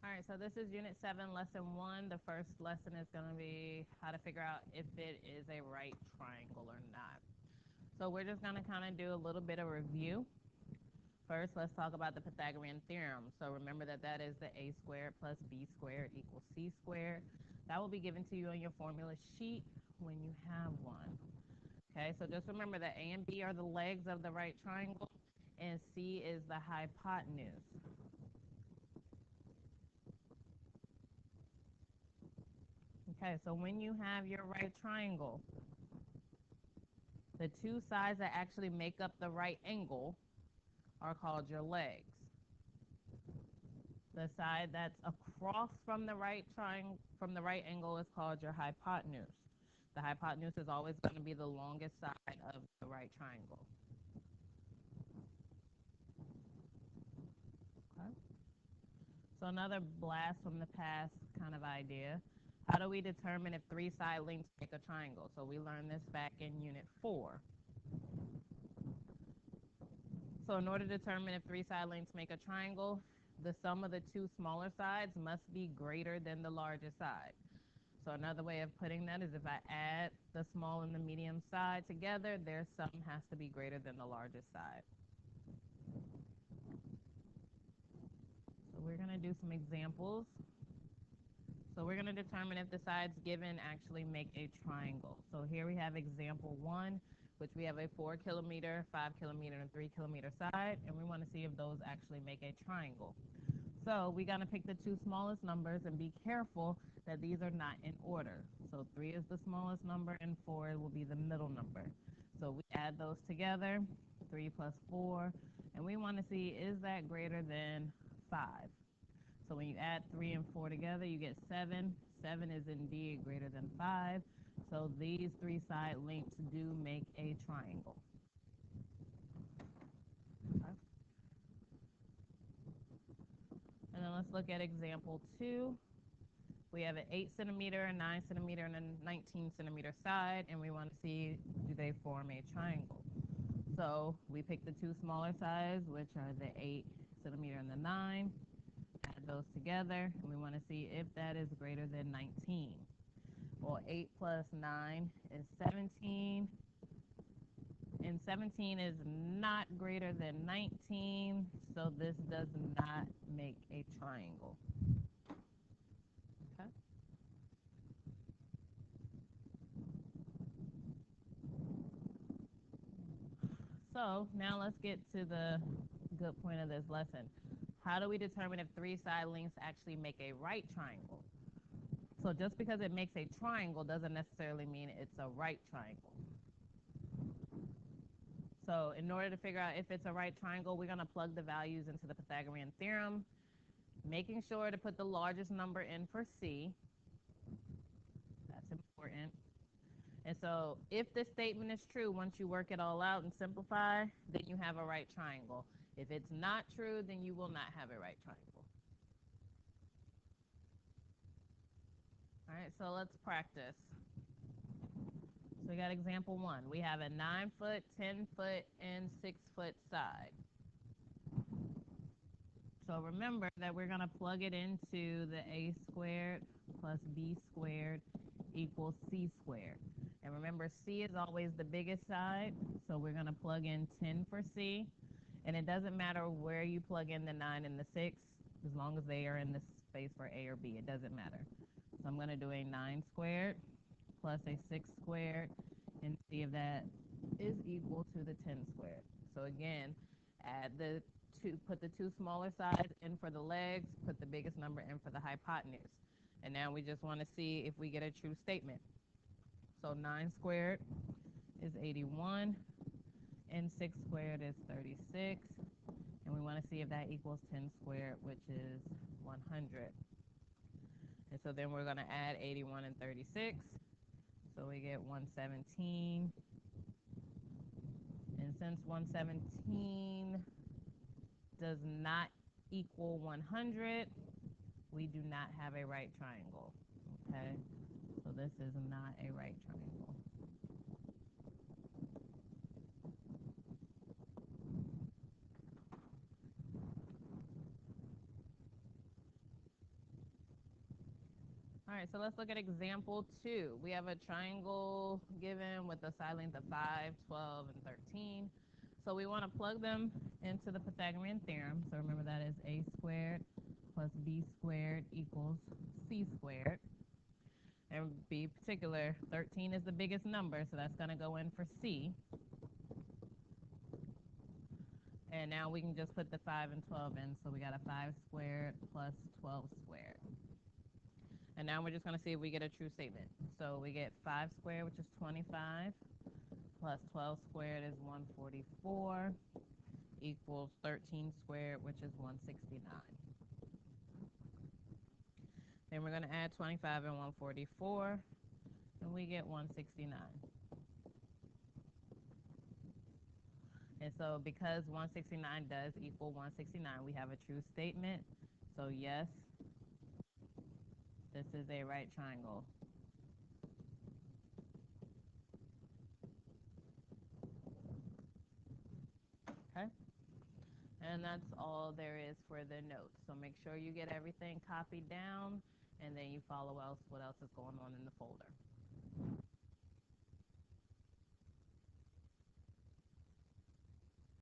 All right, so this is Unit 7, Lesson 1. The first lesson is going to be how to figure out if it is a right triangle or not. So we're just going to kind of do a little bit of review. First, let's talk about the Pythagorean theorem. So remember that is the a squared plus b squared equals c squared. That will be given to you on your formula sheet when you have one. Okay, so just remember that a and b are the legs of the right triangle, and c is the hypotenuse. Okay, so when you have your right triangle, the two sides that actually make up the right angle are called your legs. The side that's across from the right angle is called your hypotenuse. The hypotenuse is always going to be the longest side of the right triangle. Okay. So another blast from the past kind of idea. How do we determine if three side lengths make a triangle? So we learned this back in Unit 4. So in order to determine if three side lengths make a triangle, the sum of the two smaller sides must be greater than the larger side. So another way of putting that is if I add the small and the medium side together, their sum has to be greater than the largest side. So we're going to do some examples. So we're going to determine if the sides given actually make a triangle. So here we have example 1, which we have a 4 kilometer, 5 kilometer, and 3 kilometer side, and we want to see if those actually make a triangle. So we got to pick the two smallest numbers and be careful that these are not in order. So 3 is the smallest number and 4 will be the middle number. So we add those together, 3 plus 4, and we want to see, is that greater than 5? So when you add 3 and 4 together, you get 7. 7 is indeed greater than 5. So these three side lengths do make a triangle. Okay. And then let's look at example 2. We have an 8 centimeter, a 9 centimeter, and a 19 centimeter side, and we want to see, do they form a triangle? So we pick the two smaller sides, which are the 8 centimeter and the 9. Add those together, and we want to see if that is greater than 19. Well, 8 plus 9 is 17, and 17 is not greater than 19, so this does not make a triangle. Okay. So now let's get to the good point of this lesson. How do we determine if three side lengths actually make a right triangle? So just because it makes a triangle doesn't necessarily mean it's a right triangle. So in order to figure out if it's a right triangle, we're going to plug the values into the Pythagorean theorem, making sure to put the largest number in for C. That's important. And so if this statement is true, once you work it all out and simplify, then you have a right triangle. If it's not true, then you will not have a right triangle. All right, so let's practice. So we got example 1. We have a 9-foot, 10-foot, and 6-foot side. So remember that we're going to plug it into the a squared plus b squared equals c squared. And remember, c is always the biggest side, so we're going to plug in 10 for c. And it doesn't matter where you plug in the 9 and the 6, as long as they are in the space for a or b, it doesn't matter. So I'm going to do a 9 squared plus a 6 squared and see if that is equal to the 10 squared. So again, put the two smaller sides in for the legs, put the biggest number in for the hypotenuse. And now we just want to see if we get a true statement. So 9 squared is 81, and 6 squared is 36. And we want to see if that equals 10 squared, which is 100. And so then we're going to add 81 and 36. So we get 117. And since 117 does not equal 100, we do not have a right triangle. Okay? So this is not a right triangle. All right, so let's look at example 2. We have a triangle given with a side length of 5, 12, and 13. So we want to plug them into the Pythagorean theorem. So remember that is a squared plus b squared equals c squared. And be particular, 13 is the biggest number, so that's going to go in for c. And now we can just put the 5 and 12 in. So we got a 5 squared plus 12 squared. And now we're just going to see if we get a true statement. So we get 5 squared, which is 25, plus 12 squared is 144, equals 13 squared, which is 169. Then we're going to add 25 and 144, and we get 169. And so because 169 does equal 169, we have a true statement. So yes, this is a right triangle. Okay? And that's all there is for the notes. So make sure you get everything copied down, and then you follow what else is going on in the folder.